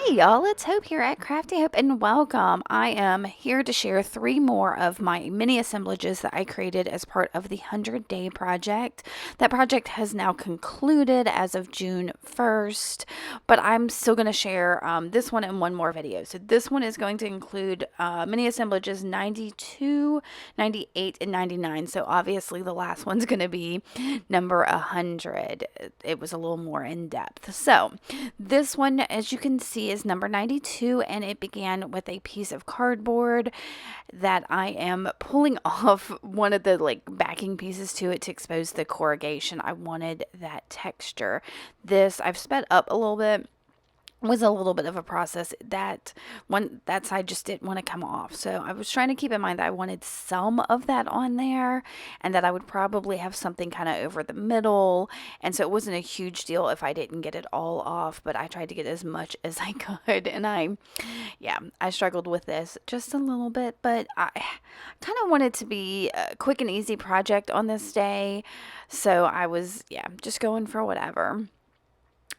Hey y'all, it's Hope here at Crafty Hope and welcome. I am here to share three more of my mini assemblages that I created as part of the 100-day project. That project has now concluded as of June 1st, but I'm still going to share this one in one more video. So this one is going to include mini assemblages 92, 98, and 99. So obviously the last one's going to be number 100. It was a little more in depth. So this one, as you can see, is number 92, and it began with a piece of cardboard that I am pulling off one of the backing pieces to it to expose the corrugation. I wanted that texture. This I've sped up a little bit, was a little bit of a process. That side just didn't want to come off, so I was trying to keep in mind that I wanted some of that on there and that I would probably have something kind of over the middle, and so it wasn't a huge deal if I didn't get it all off, but I tried to get as much as I could. And I struggled with this just a little bit, but I kind of wanted to be a quick and easy project on this day, so I was just going for whatever.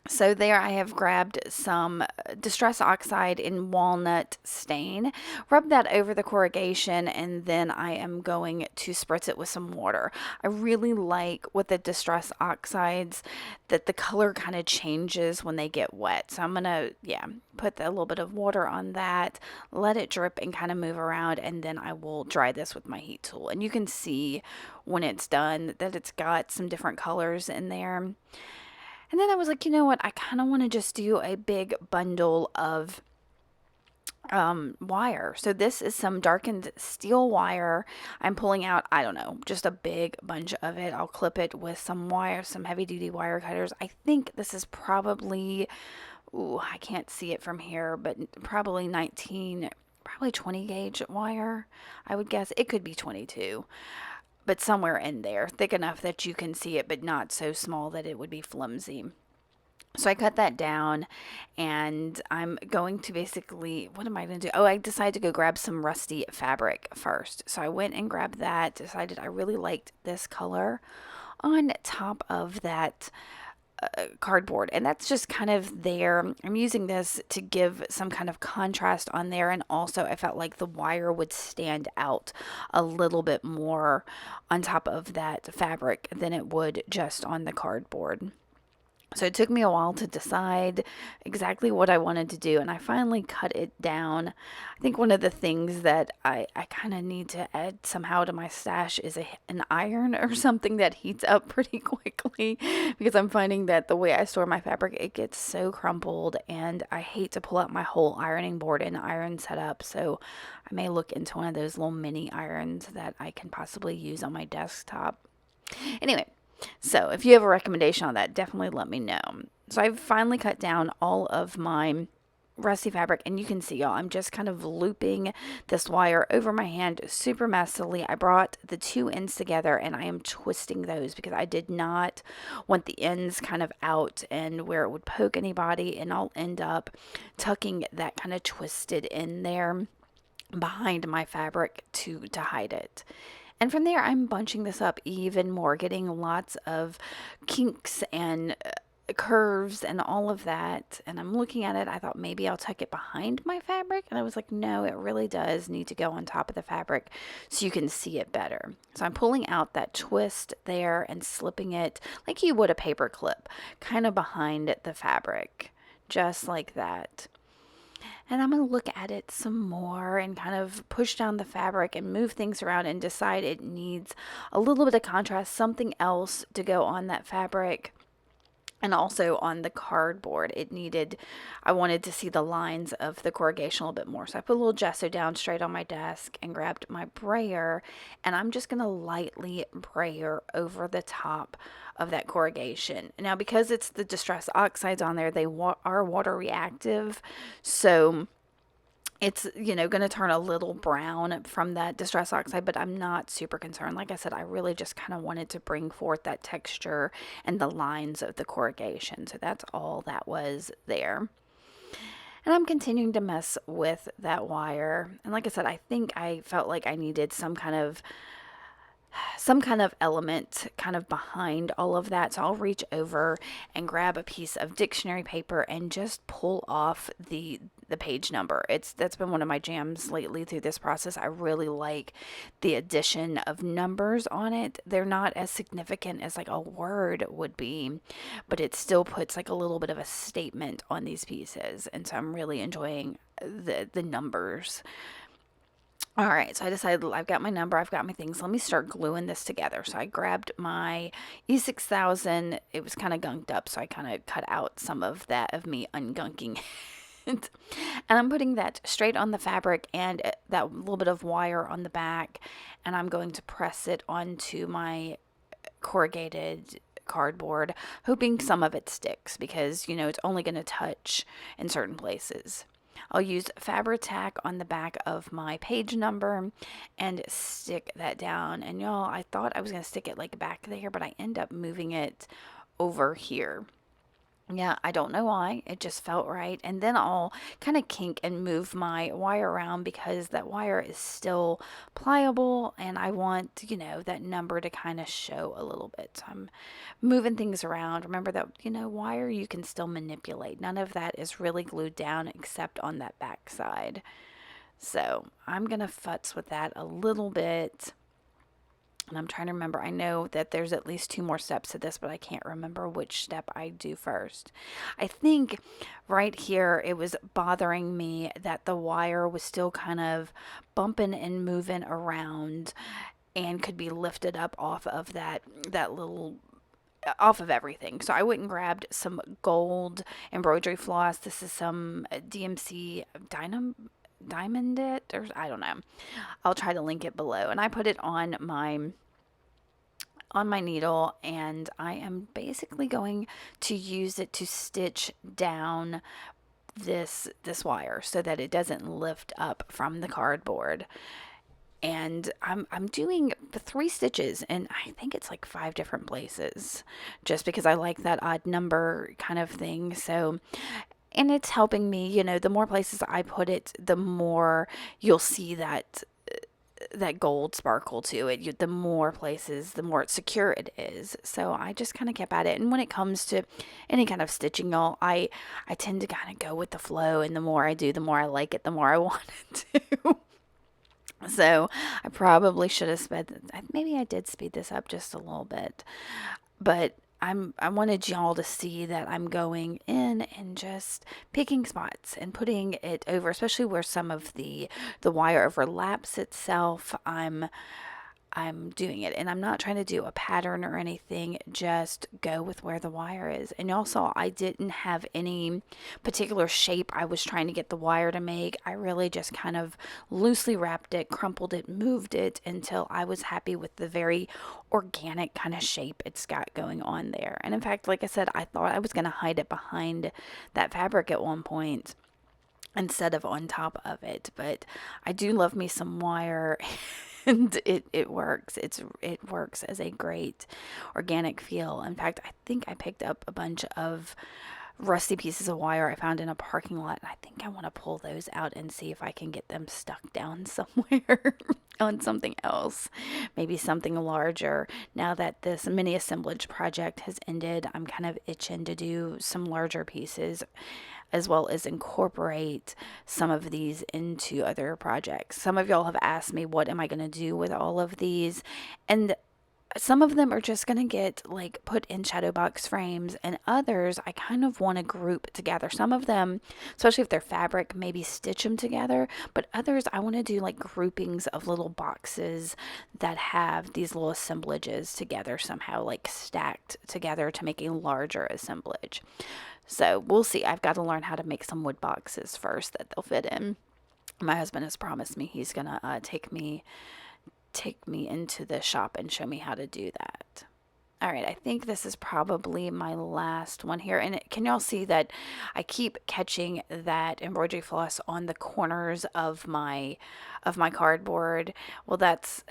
So there I have grabbed some Distress Oxide in Walnut Stain, rub that over the corrugation, and then I am going to spritz it with some water. I really like with the Distress Oxides that the color kind of changes when they get wet. So I'm going to, put a little bit of water on that, let it drip and kind of move around, and then I will dry this with my heat tool. And you can see when it's done that it's got some different colors in there. And then I was like, you know what? I kind of want to just do a big bundle of wire. So this is some darkened steel wire. I'm pulling out, I don't know, just a big bunch of it. I'll clip it with some wire, some heavy duty wire cutters. I think this is probably, I can't see it from here, but probably 20 gauge wire. I would guess it could be 22. But somewhere in there, thick enough that you can see it, but not so small that it would be flimsy. So I cut that down, and I'm going to basically, what am I going to do? Oh, I decided to go grab some rusty fabric first. So I went and grabbed that, decided I really liked this color on top of that cardboard, and that's just kind of there. I'm using this to give some kind of contrast on there, and also I felt like the wire would stand out a little bit more on top of that fabric than it would just on the cardboard. So it took me a while to decide exactly what I wanted to do, and I finally cut it down. I think one of the things that I kind of need to add somehow to my stash is an iron or something that heats up pretty quickly, because I'm finding that the way I store my fabric, it gets so crumpled, and I hate to pull out my whole ironing board and iron setup. So I may look into one of those little mini irons that I can possibly use on my desktop. Anyway, so if you have a recommendation on that, definitely let me know. So I've finally cut down all of my rusty fabric, and you can see, y'all, I'm just kind of looping this wire over my hand super messily. I brought the two ends together and I am twisting those because I did not want the ends kind of out and where it would poke anybody, and I'll end up tucking that kind of twisted in there behind my fabric to hide it. And from there, I'm bunching this up even more, getting lots of kinks and curves and all of that. And I'm looking at it. I thought maybe I'll tuck it behind my fabric. And I was like, no, it really does need to go on top of the fabric so you can see it better. So I'm pulling out that twist there and slipping it like you would a paper clip, kind of behind the fabric, just like that. And I'm going to look at it some more and kind of push down the fabric and move things around and decide it needs a little bit of contrast, something else to go on that fabric. And also on the cardboard, I wanted to see the lines of the corrugation a little bit more. So I put a little gesso down straight on my desk and grabbed my brayer, and I'm just going to lightly brayer over the top of that corrugation. Now, because it's the Distress Oxides on there, they are water reactive, so it's, going to turn a little brown from that Distress Oxide, but I'm not super concerned. Like I said, I really just kind of wanted to bring forth that texture and the lines of the corrugation. So that's all that was there. And I'm continuing to mess with that wire. And like I said, I think I felt like I needed some kind of some kind of element kind of behind all of that. So I'll reach over and grab a piece of dictionary paper and just pull off the page number. That's been one of my jams lately through this process. I really like the addition of numbers on it. They're not as significant as like a word would be, but it still puts like a little bit of a statement on these pieces. And so I'm really enjoying the numbers. All right, so I decided I've got my number, I've got my things. Let me start gluing this together. So I grabbed my E6000. It was kind of gunked up, so I kind of cut out some of that of me ungunking it. And I'm putting that straight on the fabric and that little bit of wire on the back, and I'm going to press it onto my corrugated cardboard, hoping some of it sticks because, it's only going to touch in certain places. I'll use Fabri-Tac on the back of my page number and stick that down. And y'all, I thought I was going to stick it like back there, but I end up moving it over here. Yeah, I don't know why. It just felt right. And then I'll kind of kink and move my wire around because that wire is still pliable and I want, that number to kind of show a little bit. So I'm moving things around. Remember that, wire you can still manipulate. None of that is really glued down except on that back side. So I'm going to futz with that a little bit. And I'm trying to remember. I know that there's at least 2 more steps to this, but I can't remember which step I do first. I think right here it was bothering me that the wire was still kind of bumping and moving around and could be lifted up off of that little off of everything. So I went and grabbed some gold embroidery floss. This is some DMC Diamond It, or I don't know. I'll try to link it below. And I put it on my needle, and I am basically going to use it to stitch down this wire so that it doesn't lift up from the cardboard. And I'm doing 3 stitches, and I think it's like 5 different places, just because I like that odd number kind of thing. So, and it's helping me, the more places I put it, the more you'll see that gold sparkle to it. The more places, the more secure it is. So I just kind of kept at it. And when it comes to any kind of stitching, y'all, I tend to kind of go with the flow, and the more I do, the more I like it, the more I want it to. So I probably should have maybe I did speed this up just a little bit, but I wanted y'all to see that I'm going in and just picking spots and putting it over, especially where some of the wire overlaps itself. I'm doing it, and I'm not trying to do a pattern or anything, just go with where the wire is. And y'all saw I didn't have any particular shape I was trying to get the wire to make. I really just kind of loosely wrapped it, crumpled it, moved it until I was happy with the very organic kind of shape it's got going on there. And in fact, like I said, I thought I was going to hide it behind that fabric at one point instead of on top of it, but I do love me some wire. And it works. It works as a great organic feel. In fact, I think I picked up a bunch of rusty pieces of wire I found in a parking lot, and I think I want to pull those out and see if I can get them stuck down somewhere on something else, maybe something larger. Now that this mini assemblage project has ended, I'm kind of itching to do some larger pieces, as well as incorporate some of these into other projects. Some of y'all have asked me, what am I going to do with all of these? And some of them are just going to get like put in shadow box frames, and others I kind of want to group together. Some of them, especially if they're fabric, maybe stitch them together, but others I want to do like groupings of little boxes that have these little assemblages together somehow, like stacked together to make a larger assemblage. So we'll see. I've got to learn how to make some wood boxes first that they'll fit in. My husband has promised me he's gonna take me into the shop and show me how to do that. All right, I think this is probably my last one here. And can y'all see that I keep catching that embroidery floss on the corners of my cardboard? Well, that's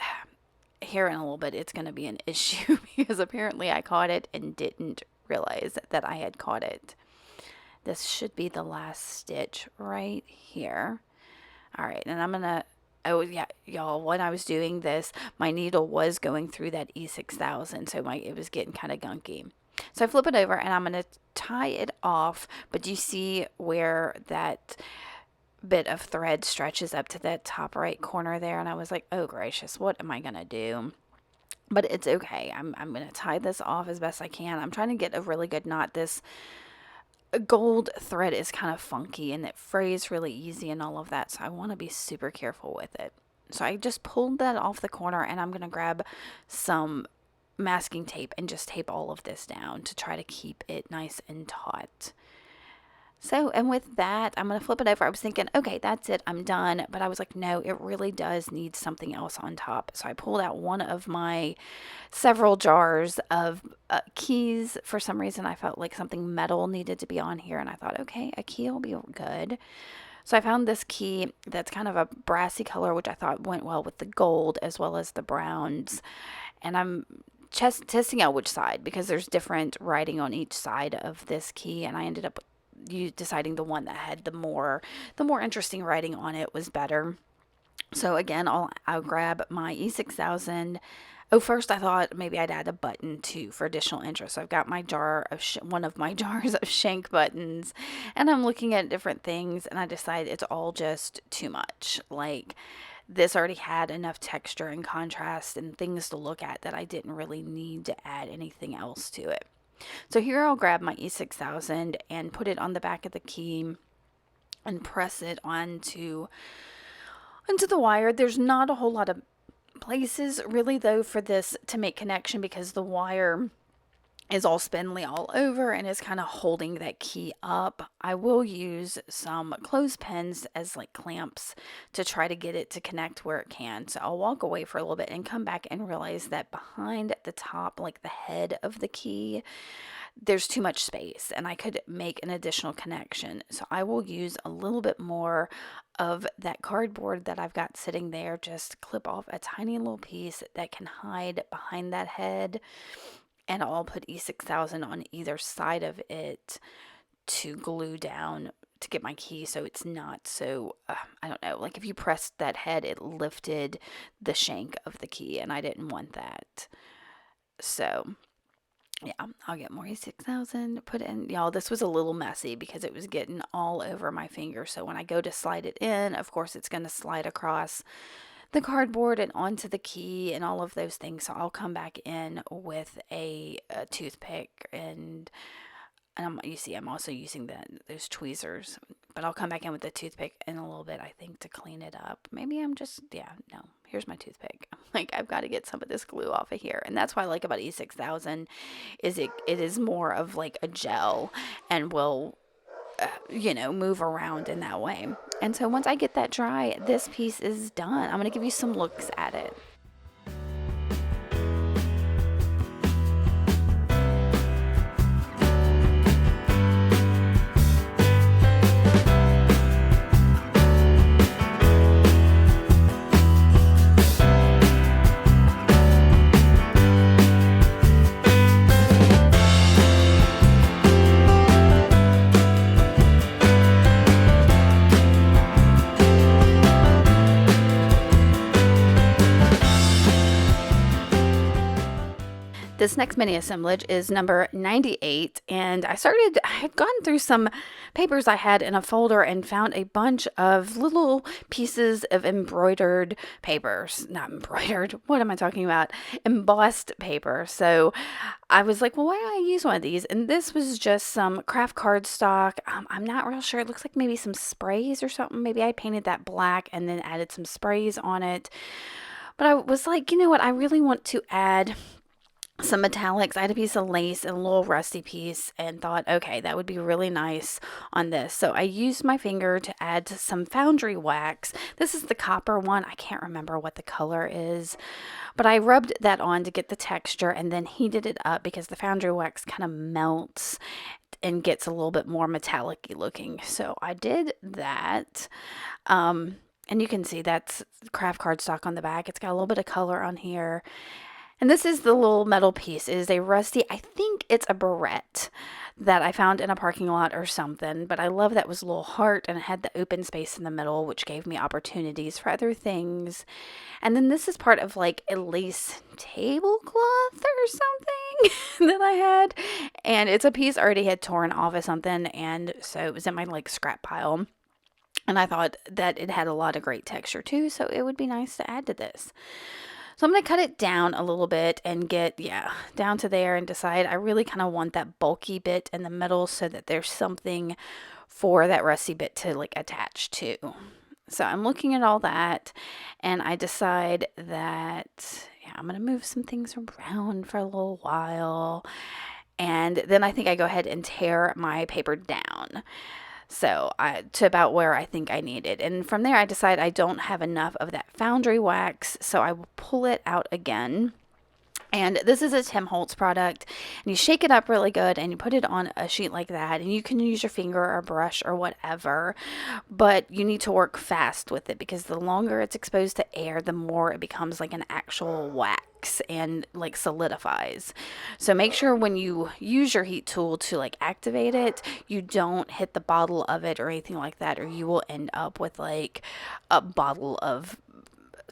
here in a little bit. It's going to be an issue because apparently I caught it and didn't realize that I had caught it. This should be the last stitch right here. All right, and I'm going to Oh yeah, y'all, when I was doing this, my needle was going through that E6000, so it was getting kind of gunky. So I flip it over and I'm going to tie it off, but do you see where that bit of thread stretches up to that top right corner there? And I was like, oh gracious, what am I going to do? But it's okay. I'm going to tie this off as best I can. I'm trying to get a really good knot. This gold thread is kind of funky and it frays really easy and all of that, so I want to be super careful with it. So I just pulled that off the corner and I'm going to grab some masking tape and just tape all of this down to try to keep it nice and taut. So, and with that, I'm going to flip it over. I was thinking, okay, that's it, I'm done. But I was like, no, it really does need something else on top. So I pulled out one of my several jars of keys. For some reason, I felt like something metal needed to be on here. And I thought, okay, a key will be good. So I found this key that's kind of a brassy color, which I thought went well with the gold as well as the browns. And I'm testing out which side because there's different writing on each side of this key. And I ended up you deciding the one that had the more interesting writing on it was better. So again, I'll grab my E6000. Oh, first I thought maybe I'd add a button too for additional interest. So I've got my jar of one of my jars of shank buttons, and I'm looking at different things, and I decide it's all just too much. Like this already had enough texture and contrast and things to look at that I didn't really need to add anything else to it. So here I'll grab my E6000 and put it on the back of the key and press it onto the wire. There's not a whole lot of places really though for this to make connection because the wire is all spindly all over and is kind of holding that key up. I will use some clothespins as like clamps to try to get it to connect where it can. So I'll walk away for a little bit and come back and realize that behind the top, like the head of the key, there's too much space and I could make an additional connection. So I will use a little bit more of that cardboard that I've got sitting there, just clip off a tiny little piece that can hide behind that head, and I'll put E6000 on either side of it to glue down to get my key so it's not so, I don't know, like if you pressed that head, it lifted the shank of the key and I didn't want that. So yeah, I'll get more E6000, put it in. Y'all, this was a little messy because it was getting all over my finger. So when I go to slide it in, of course, it's going to slide across the cardboard and onto the key and all of those things. So I'll come back in with a toothpick you see, I'm also using those tweezers, but I'll come back in with the toothpick in a little bit, I think, to clean it up. Maybe I'm just, yeah, no, here's my toothpick. Like, I've got to get some of this glue off of here. And that's what I like about E6000 is it is more of like a gel and will, move around in that way. And so once I get that dry, this piece is done. I'm going to give you some looks at it. This next mini assemblage is number 98, and I had gone through some papers I had in a folder and found a bunch of little pieces of embroidered papers. Not embroidered, what am I talking about? Embossed paper. So I was like, well, why don't I use one of these? And this was just some craft cardstock. I'm not real sure. It looks like maybe some sprays or something. Maybe I painted that black and then added some sprays on it. But I was like, you know what? I really want to add some metallics. I had a piece of lace and a little rusty piece and thought, okay, that would be really nice on this. So I used my finger to add some foundry wax. This is the copper one. I can't remember what the color is, but I rubbed that on to get the texture and then heated it up because the foundry wax kind of melts and gets a little bit more metallic-y looking. So I did that. And you can see that's craft cardstock on the back. It's got a little bit of color on here. And this is the little metal piece. It is a rusty, I think it's a barrette that I found in a parking lot or something. But I love that it was a little heart and it had the open space in the middle, which gave me opportunities for other things. And then this is part of like a lace tablecloth or something that I had. And it's a piece I already had torn off of something. And so it was in my like scrap pile. And I thought that it had a lot of great texture too. So it would be nice to add to this. So I'm going to cut it down a little bit and get, down to there and decide I really kind of want that bulky bit in the middle so that there's something for that rusty bit to like attach to. So I'm looking at all that and I decide that, I'm going to move some things around for a little while. And then I think I go ahead and tear my paper down. So to about where I think I need it. And from there, I decide I don't have enough of that foundry wax. So I will pull it out again. And this is a Tim Holtz product. And you shake it up really good and you put it on a sheet like that. And you can use your finger or brush or whatever. But you need to work fast with it because the longer it's exposed to air, the more it becomes like an actual wax and like solidifies. So make sure when you use your heat tool to like activate it, you don't hit the bottle of it or anything like that, or you will end up with like a bottle of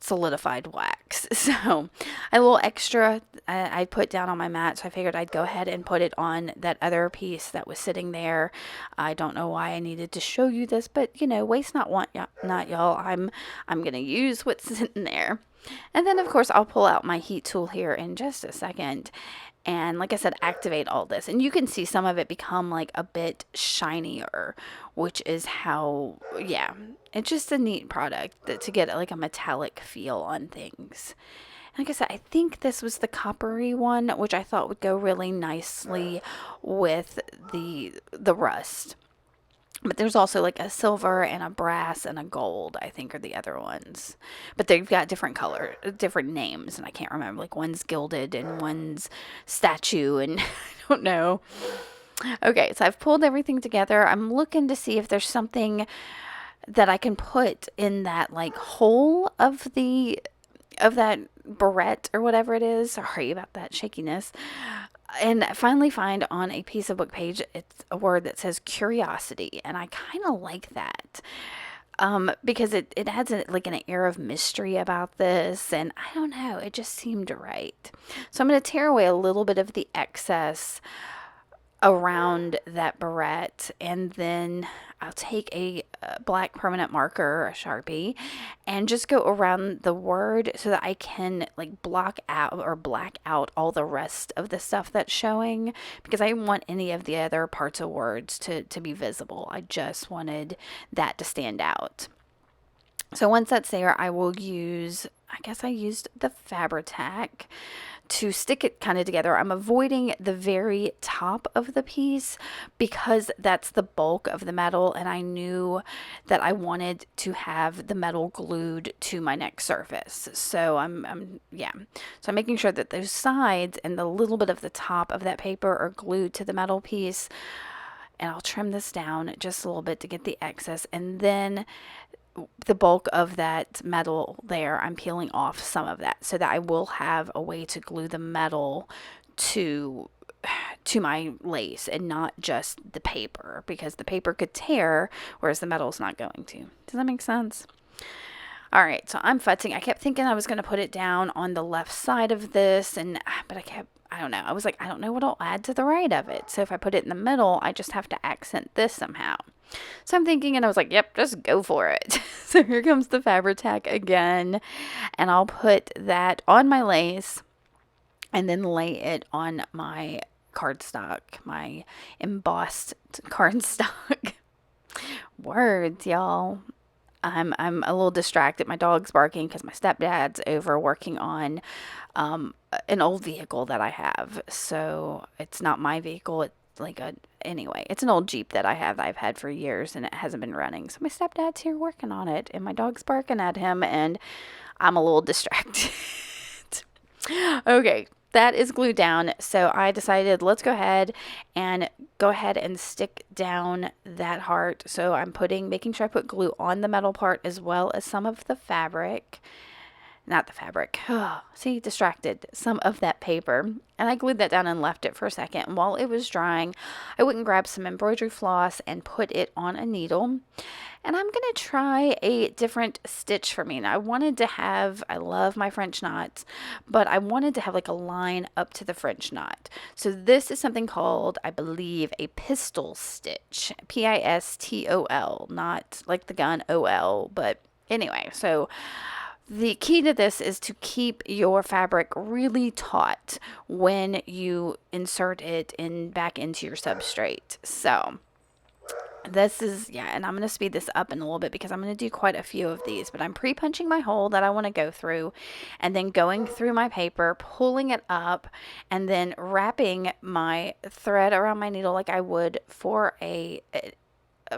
solidified wax. So a little extra I put down on my mat, so I figured I'd go ahead and put it on that other piece that was sitting there. I don't know why I needed to show you this, but waste not, want not, y'all. I'm gonna use what's sitting there. And then of course I'll pull out my heat tool here in just a second and like I said, activate all this. And you can see some of it become like a bit shinier, which is how, it's just a neat product to get like a metallic feel on things. And like I said, I think this was the coppery one, which I thought would go really nicely with the rust. But there's also like a silver and a brass and a gold, I think, are the other ones. But they've got different different names, and I can't remember. Like one's gilded and one's statue, and I don't know. Okay, so I've pulled everything together. I'm looking to see if there's something that I can put in that like hole of that barrette or whatever it is. Sorry about that shakiness. And I finally find on a piece of book page, it's a word that says curiosity. And I kind of like that because it adds like an air of mystery about this. And I don't know, it just seemed right. So I'm going to tear away a little bit of the excess around that barrette, and then I'll take a black permanent marker, a Sharpie, and just go around the word so that I can like block out or black out all the rest of the stuff that's showing, because I didn't want any of the other parts of words to be visible. I just wanted that to stand out. So once that's there, I will use, I guess I used the Fabri-Tac to stick it kind of together. I'm avoiding the very top of the piece because that's the bulk of the metal, and I knew that I wanted to have the metal glued to my next surface. So I'm making sure that those sides and the little bit of the top of that paper are glued to the metal piece. And I'll trim this down just a little bit to get the excess, and then the bulk of that metal there, I'm peeling off some of that so that I will have a way to glue the metal to my lace and not just the paper, because the paper could tear whereas the metal's not going to. Does that make sense? All right, so I'm futzing. I kept thinking I was going to put it down on the left side of this, but I don't know. I was like, I don't know what I'll add to the right of it. So if I put it in the middle, I just have to accent this somehow. So I'm thinking, and I was like, yep, just go for it. So here comes the Fabri-Tac again, and I'll put that on my lace and then lay it on my cardstock, my embossed cardstock. Words, y'all. I'm a little distracted. My dog's barking because my stepdad's over working on an old vehicle that I have. So it's not my vehicle. It's anyway, it's an old Jeep that I've had for years, and it hasn't been running. So my stepdad's here working on it, and my dog's barking at him, and I'm a little distracted. Okay, that is glued down. So I decided let's go ahead and stick down that heart. So I'm making sure I put glue on the metal part as well as some of the fabric. not the fabric. Oh, see, distracted. Some of that paper. And I glued that down and left it for a second. And while it was drying, I went and grabbed some embroidery floss and put it on a needle. And I'm going to try a different stitch for me. Now, I love my French knots, but I wanted to have like a line up to the French knot. So this is something called, I believe, a pistol stitch. Pistol, not like the gun OL, but anyway, so the key to this is to keep your fabric really taut when you insert it back into your substrate. So this is, yeah, and I'm going to speed this up in a little bit because I'm going to do quite a few of these, but I'm pre-punching my hole that I want to go through and then going through my paper, pulling it up, and then wrapping my thread around my needle like I would for a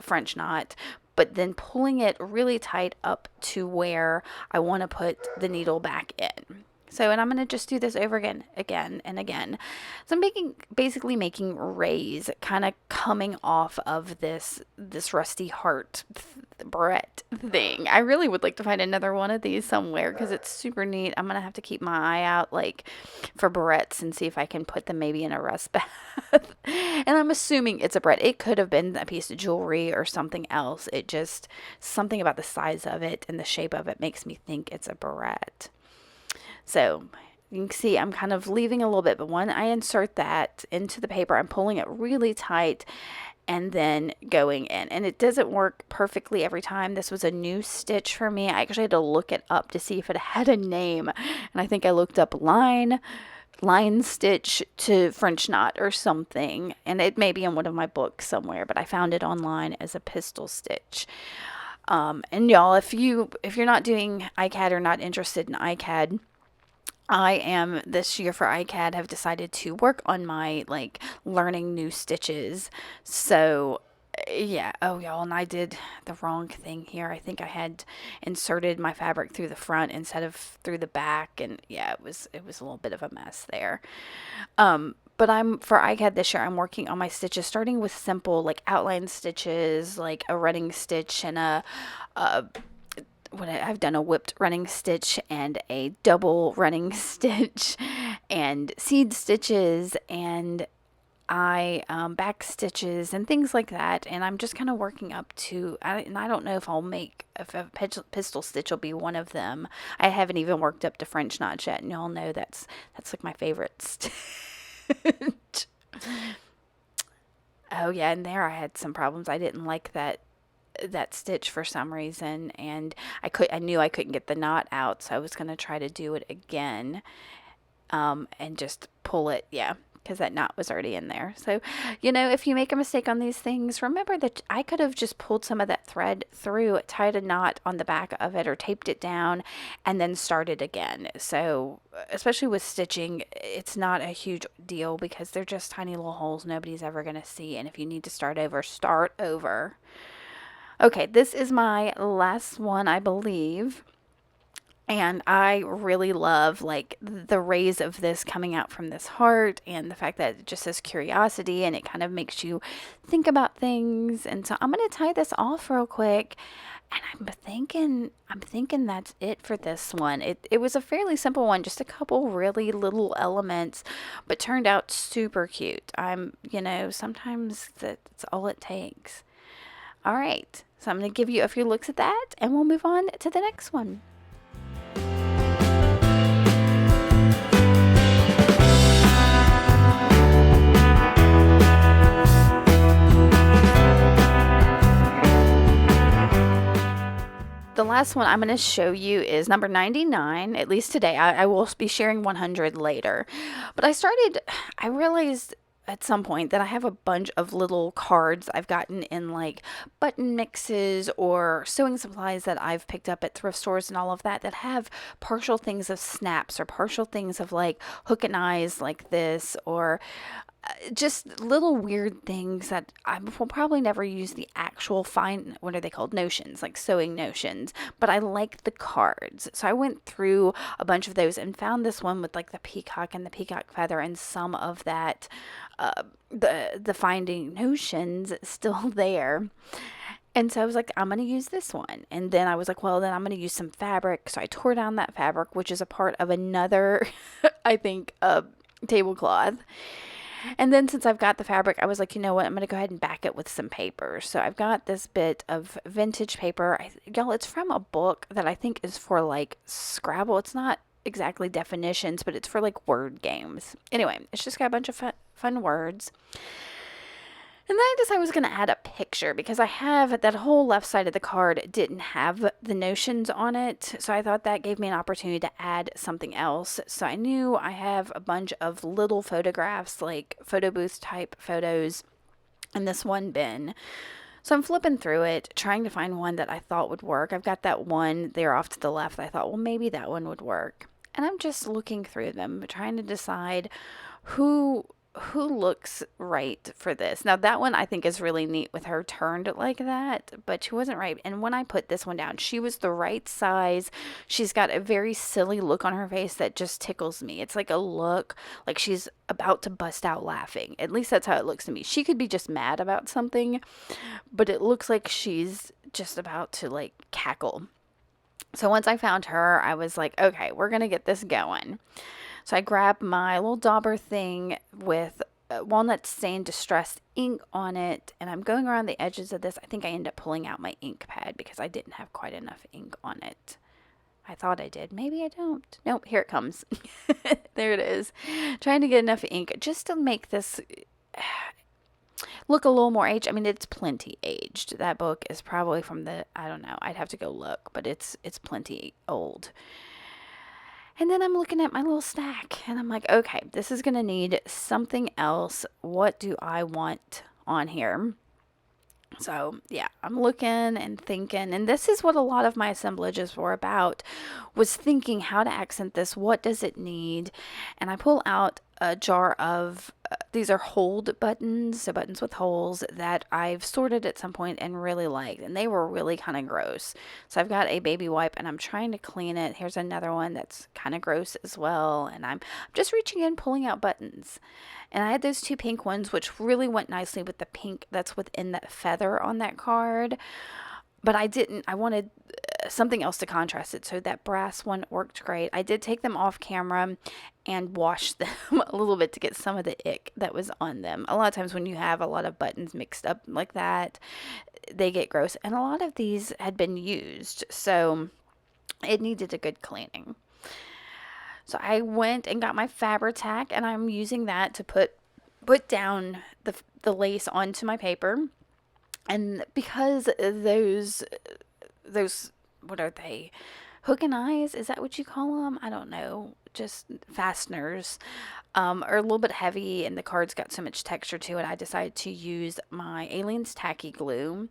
French knot, but then pulling it really tight up to where I want to put the needle back in. So, and I'm going to just do this over again and again. So I'm basically making rays kind of coming off of this rusty heart barrette thing. I really would like to find another one of these somewhere because it's super neat. I'm going to have to keep my eye out like for barrettes and see if I can put them maybe in a rust bath. And I'm assuming it's a barrette. It could have been a piece of jewelry or something else. It just, something about the size of it and the shape of it makes me think it's a barrette. So you can see I'm kind of leaving a little bit, but when I insert that into the paper, I'm pulling it really tight and then going in. And it doesn't work perfectly every time. This was a new stitch for me. I actually had to look it up to see if it had a name. And I think I looked up line stitch to French knot or something. And it may be in one of my books somewhere, but I found it online as a pistol stitch. And y'all, if you're not doing ICAD or not interested in ICAD, I am this year for ICAD have decided to work on my like learning new stitches. So yeah, oh y'all, and I did the wrong thing here. I think I had inserted my fabric through the front instead of through the back, and yeah, it was a little bit of a mess there. But for ICAD this year, I'm working on my stitches, starting with simple like outline stitches, like a running stitch and I've done a whipped running stitch and a double running stitch and seed stitches and back stitches and things like that. And I'm just kind of working up to, and I don't know if if a pistol stitch will be one of them. I haven't even worked up to French knots yet, and y'all know that's like my favorite stitch. Oh yeah, and there I had some problems. I didn't like that stitch for some reason, and I knew I couldn't get the knot out, so I was going to try to do it again and just pull it, yeah, because that knot was already in there. So, if you make a mistake on these things, remember that I could have just pulled some of that thread through, tied a knot on the back of it or taped it down and then started again. So especially with stitching, it's not a huge deal because they're just tiny little holes nobody's ever going to see, and if you need to start over, start over. Okay, this is my last one, I believe. And I really love like the rays of this coming out from this heart and the fact that it just says curiosity and it kind of makes you think about things. And so I'm going to tie this off real quick. And I'm thinking that's it for this one. It was a fairly simple one, just a couple really little elements, but turned out super cute. Sometimes that's all it takes. All right, so I'm going to give you a few looks at that, and we'll move on to the next one. The last one I'm going to show you is number 99, at least today. I will be sharing 100 later. But I realized at some point that I have a bunch of little cards I've gotten in like button mixes or sewing supplies that I've picked up at thrift stores and all of that have partial things of snaps or partial things of like hook and eyes like this, or just little weird things that I will probably never use the actual what are they called? Notions, like sewing notions, but I like the cards. So I went through a bunch of those and found this one with like the peacock and the peacock feather and some of that, the finding notions still there. And so I was like, I'm going to use this one. And then I was like, well, then I'm going to use some fabric. So I tore down that fabric, which is a part of another, I think, tablecloth. And then since I've got the fabric, I was like, you know what? I'm going to go ahead and back it with some paper. So I've got this bit of vintage paper. Y'all, it's from a book that I think is for like Scrabble. It's not exactly definitions, but it's for like word games. Anyway, it's just got a bunch of fun words. And then I decided I was going to add a picture because I have that whole left side of the card didn't have the notions on it. So I thought that gave me an opportunity to add something else. So I knew I have a bunch of little photographs, like photo booth type photos in this one bin. So I'm flipping through it, trying to find one that I thought would work. I've got that one there off to the left. I thought, well, maybe that one would work. And I'm just looking through them, trying to decide who looks right for this. Now that one I think is really neat with her turned like that, but she wasn't right. And when I put this one down, she was the right size. She's got a very silly look on her face that just tickles me. It's like a look like she's about to bust out laughing. At least that's how it looks to me. She could be just mad about something, but it looks like she's just about to like cackle. So once I found her, I was like, okay, we're going to get this going. So I grabbed my little dauber thing with walnut stain distressed ink on it, and I'm going around the edges of this. I think I ended up pulling out my ink pad because I didn't have quite enough ink on it. I thought I did. Maybe I don't. Nope, here it comes. There it is. Trying to get enough ink just to make this look a little more aged. I mean, it's plenty aged. That book is probably from the, I don't know, I'd have to go look, but it's plenty old. And then I'm looking at my little stack and I'm like, okay, this is going to need something else. What do I want on here? So yeah, I'm looking and thinking, and this is what a lot of my assemblages were about, was thinking how to accent this. What does it need? And I pull out a jar of, these are hold buttons, so buttons with holes that I've sorted at some point and really liked, and they were really kind of gross. So I've got a baby wipe and I'm trying to clean it. Here's another one that's kind of gross as well, and I'm just reaching in, pulling out buttons. And I had those two pink ones, which really went nicely with the pink that's within that feather on that card. But I wanted something else to contrast it. So that brass one worked great. I did take them off camera and wash them a little bit to get some of the ick that was on them. A lot of times when you have a lot of buttons mixed up like that, they get gross. And a lot of these had been used, so it needed a good cleaning. So I went and got my Fabri-Tac, and I'm using that to put down the lace onto my paper. And because those what are they? Hook and eyes? Is that what you call them? I don't know. Just fasteners are a little bit heavy, and the card's got so much texture to it. I decided to use my Alien's Tacky Glue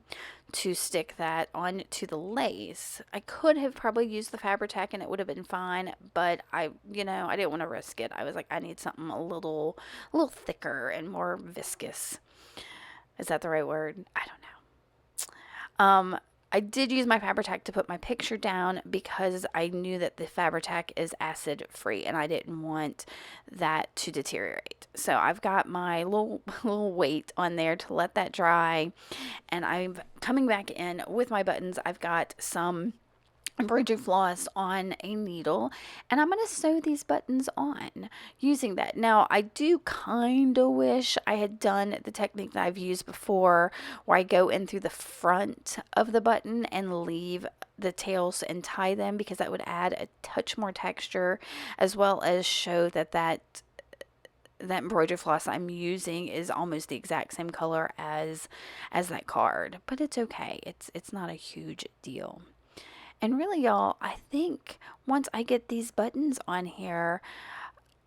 to stick that onto the lace. I could have probably used the Fabri-Tac and it would have been fine, but I didn't want to risk it. I was like, I need something a little thicker and more viscous. Is that the right word? I don't know. I did use my Fabri-Tac to put my picture down because I knew that the Fabri-Tac is acid free and I didn't want that to deteriorate. So I've got my little weight on there to let that dry, and I'm coming back in with my buttons. I've got some embroidery floss on a needle, and I'm going to sew these buttons on using that. Now, I do kind of wish I had done the technique that I've used before, where I go in through the front of the button and leave the tails and tie them, because that would add a touch more texture, as well as show that embroidery floss I'm using is almost the exact same color as that card. But it's okay. It's not a huge deal. And really, y'all, I think once I get these buttons on here,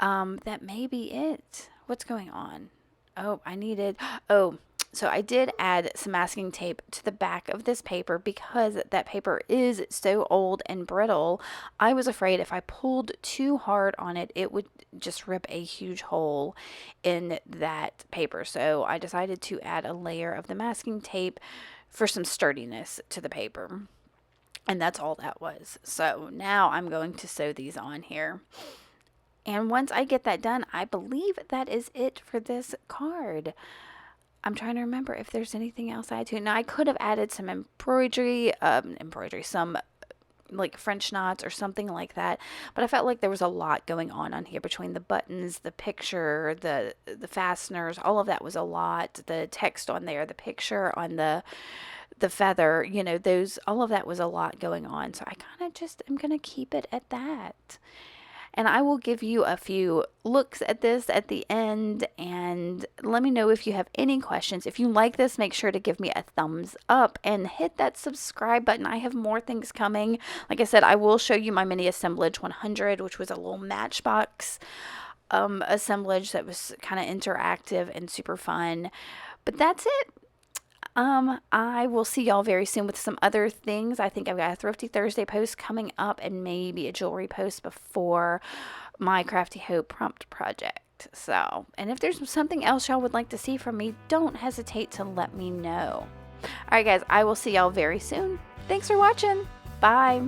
that may be it. What's going on? So I did add some masking tape to the back of this paper because that paper is so old and brittle. I was afraid if I pulled too hard on it, it would just rip a huge hole in that paper. So I decided to add a layer of the masking tape for some sturdiness to the paper. And that's all that was. So now I'm going to sew these on here. And once I get that done, I believe that is it for this card. I'm trying to remember if there's anything else I had to. Now I could have added some embroidery, some like French knots or something like that. But I felt like there was a lot going on here between the buttons, the picture, the fasteners. All of that was a lot. The text on there, the picture on the feather. Those, all of that was a lot going on. So I kind of just am gonna keep it at that. And I will give you a few looks at this at the end, and let me know if you have any questions. If you like this, make sure to give me a thumbs up and hit that subscribe button. I have more things coming. Like I said, I will show you my mini assemblage 100, which was a little matchbox assemblage that was kind of interactive and super fun. But that's it. I will see y'all very soon with some other things. I think I've got a Thrifty Thursday post coming up and maybe a jewelry post before my Crafty Hope prompt project. So, and if there's something else y'all would like to see from me, don't hesitate to let me know. Alright guys, I will see y'all very soon. Thanks for watching. Bye.